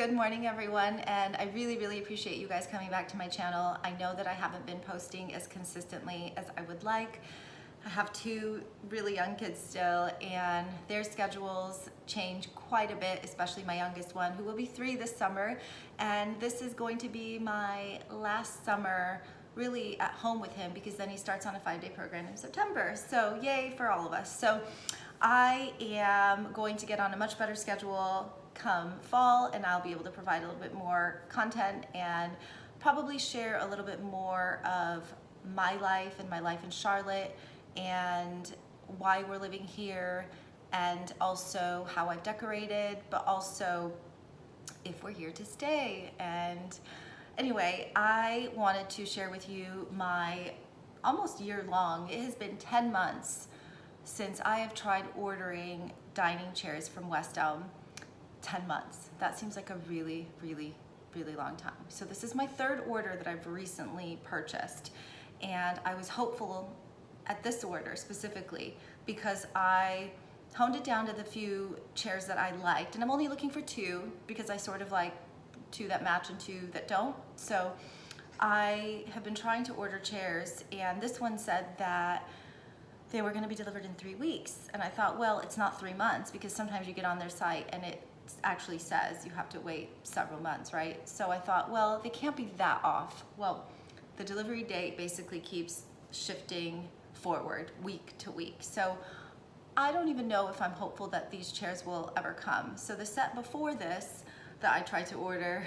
Good morning, everyone, and I really appreciate you guys coming back to my channel. I know that I haven't been posting as consistently as I would like. I have two really young kids still, and their schedules change quite a bit, especially my youngest one, who will be 3 this summer. And this is going to be my last summer really at home with him, because then he starts on a 5-day program in September. So yay for all of us. So I am going to get on a much better schedule come fall, and I'll be able to provide a little bit more content and probably share a little bit more of my life and my life in Charlotte and why we're living here, and also how I've decorated, but also if we're here to stay. And anyway, I wanted to share with you my almost year-long, it has been 10 months since I have tried ordering dining chairs from West Elm. 10 months. That seems like a really long time. So this is my 3rd order that I've recently purchased, and I was hopeful at this order specifically because I honed it down to the few chairs that I liked, and I'm only looking for 2 because I sort of like 2 that match and 2 that don't. So I have been trying to order chairs, and this one said that they were going to be delivered in 3 weeks, and I thought, well, it's not 3 months, because sometimes you get on their site and it actually says you have to wait several months, right? So I thought, well, they can't be that off. Well, the delivery date basically keeps shifting forward week to week. So I don't even know if I'm hopeful that these chairs will ever come. So the set before this that I tried to order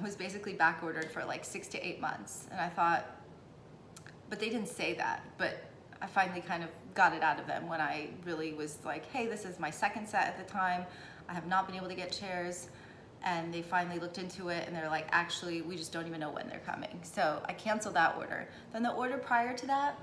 was basically back ordered for like 6 to 8 months. And I thought, but they didn't say that, but I finally kind of got it out of them when I really was like, hey, this is my 2nd set at the time. I have not been able to get chairs, and they finally looked into it and they're like, actually, we just don't even know when they're coming. So I canceled that order. Then the order prior to that,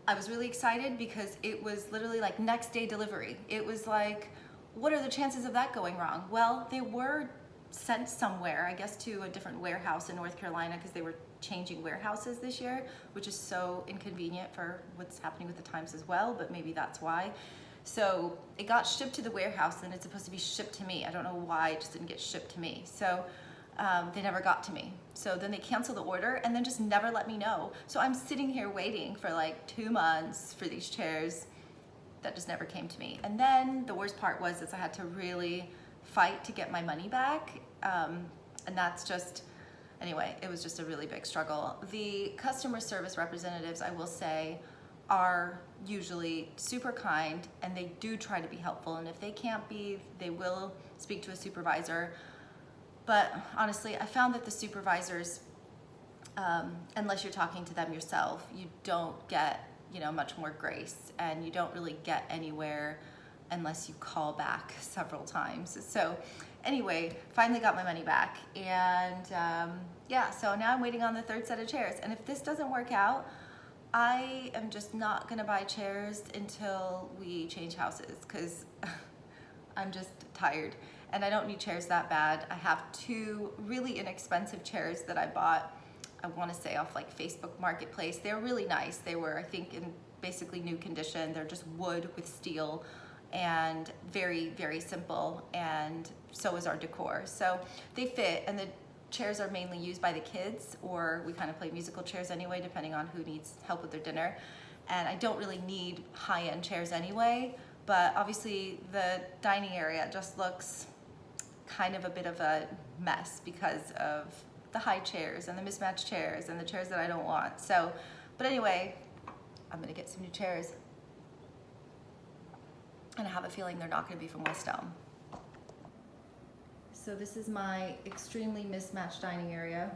I was really excited because it was literally like next day delivery. It was like, what are the chances of that going wrong? Well, they were sent somewhere, I guess to a different warehouse in North Carolina, because they were changing warehouses this year, which is so inconvenient for what's happening with the times as well, but maybe that's why. So it got shipped to the warehouse, and it's supposed to be shipped to me. I don't know why it just didn't get shipped to me. So they never got to me. So then they canceled the order and then just never let me know. So I'm sitting here waiting for like 2 months for these chairs that just never came to me. And then the worst part was I had to really fight to get my money back. And that's just, anyway, it was just a really big struggle. The customer service representatives, I will say, are usually super kind, and they do try to be helpful. And if they can't be, they will speak to a supervisor. But honestly, I found that the supervisors, unless you're talking to them yourself, you don't get, much more grace, and you don't really get anywhere unless you call back several times. So anyway, finally got my money back, and yeah, so now I'm waiting on the 3rd set of chairs. And if this doesn't work out, I am just not gonna buy chairs until we change houses, because I'm just tired and I don't need chairs that bad. I have 2 really inexpensive chairs that I bought, I wanna say off like Facebook Marketplace. They're really nice. They were, I think, in basically new condition. They're just wood with steel, and very simple, and so is our decor. So they fit, and the chairs are mainly used by the kids, or we kind of play musical chairs anyway, depending on who needs help with their dinner. And I don't really need high-end chairs anyway, but obviously the dining area just looks kind of a bit of a mess because of the high chairs and the mismatched chairs and the chairs that I don't want. So, but anyway, I'm gonna get some new chairs, and I have a feeling they're not gonna be from West Elm. So this is my extremely mismatched dining area,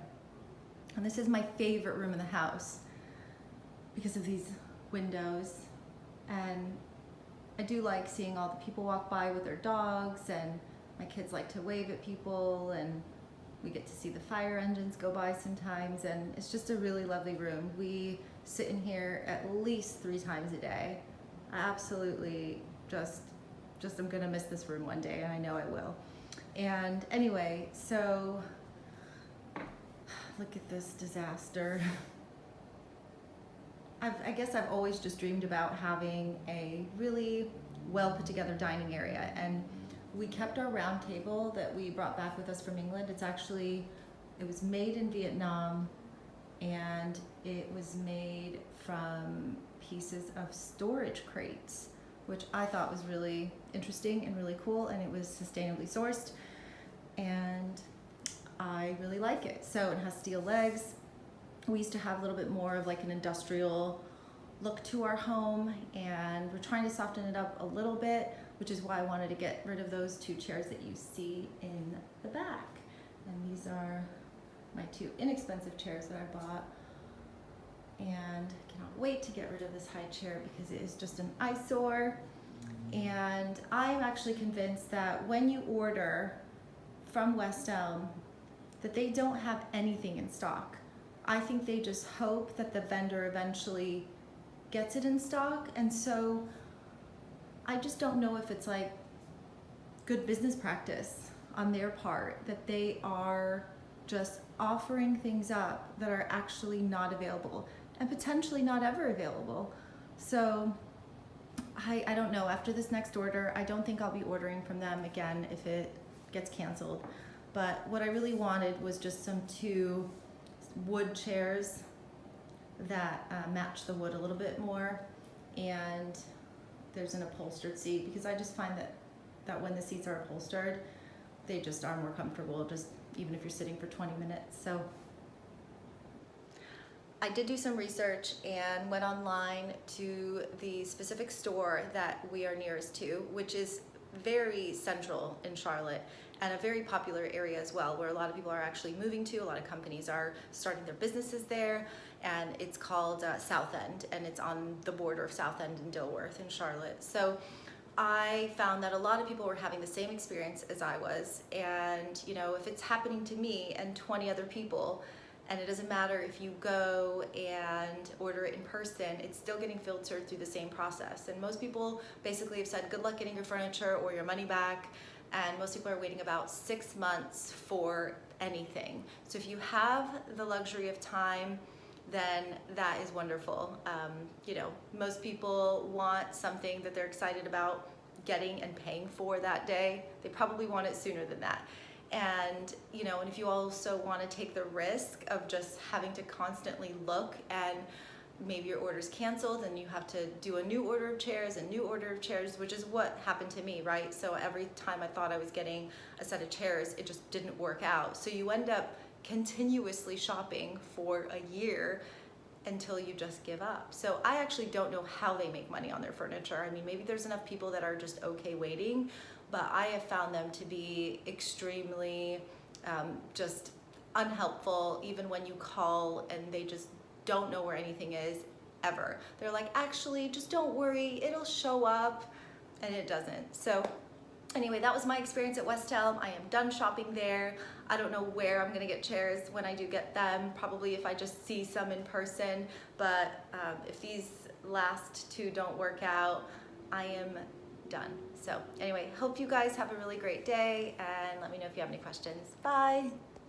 and this is my favorite room in the house because of these windows, and I do like seeing all the people walk by with their dogs, and my kids like to wave at people, and we get to see the fire engines go by sometimes, and it's just a really lovely room. We sit in here at least 3 times a day. I absolutely just I'm gonna miss this room one day, and I know I will. And anyway, so look at this disaster. I guess I've always just dreamed about having a really well put together dining area, and we kept our round table that we brought back with us from England. It was made in Vietnam, and it was made from pieces of storage crates, which I thought was really interesting and really cool, and it was sustainably sourced, and I really like it. So it has steel legs. We used to have a little bit more of like an industrial look to our home, and we're trying to soften it up a little bit, which is why I wanted to get rid of those 2 chairs that you see in the back. And these are my 2 inexpensive chairs that I bought, and I cannot wait to get rid of this high chair because it is just an eyesore. And I'm actually convinced that when you order from West Elm, that they don't have anything in stock. I think they just hope that the vendor eventually gets it in stock, and so I just don't know if it's like good business practice on their part that they are just offering things up that are actually not available and potentially not ever available. So I don't know. After this next order, I don't think I'll be ordering from them again if it gets canceled. But what I really wanted was just some 2 wood chairs that match the wood a little bit more, and there's an upholstered seat, because I just find that when the seats are upholstered, they just are more comfortable, just even if you're sitting for 20 minutes. So I did do some research and went online to the specific store that we are nearest to, which is very central in Charlotte and a very popular area as well, where a lot of people are actually moving to. A lot of companies are starting their businesses there, and it's called South End, and it's on the border of South End and Dilworth in Charlotte. So I found that a lot of people were having the same experience as I was, and you know, if it's happening to me and 20 other people, and it doesn't matter if you go and order it in person, it's still getting filtered through the same process. And most people basically have said, good luck getting your furniture or your money back. And most people are waiting about 6 months for anything. So if you have the luxury of time, then that is wonderful. You know, most people want something that they're excited about getting and paying for that day. They probably want it sooner than that. And you know, and if you also want to take the risk of just having to constantly look, and maybe your order's canceled and you have to do a new order of chairs, which is what happened to me, right? So every time I thought I was getting a set of chairs, it just didn't work out. So you end up continuously shopping for a year until you just give up. So I actually don't know how they make money on their furniture. I mean, maybe there's enough people that are just okay waiting, but I have found them to be extremely just unhelpful, even when you call and they just don't know where anything is ever. They're like, actually, just don't worry, it'll show up, and it doesn't. So anyway, that was my experience at West Elm. I am done shopping there. I don't know where I'm gonna get chairs when I do get them, probably if I just see some in person, but if these last 2 don't work out, I am done. So anyway, hope you guys have a really great day, and let me know if you have any questions. Bye.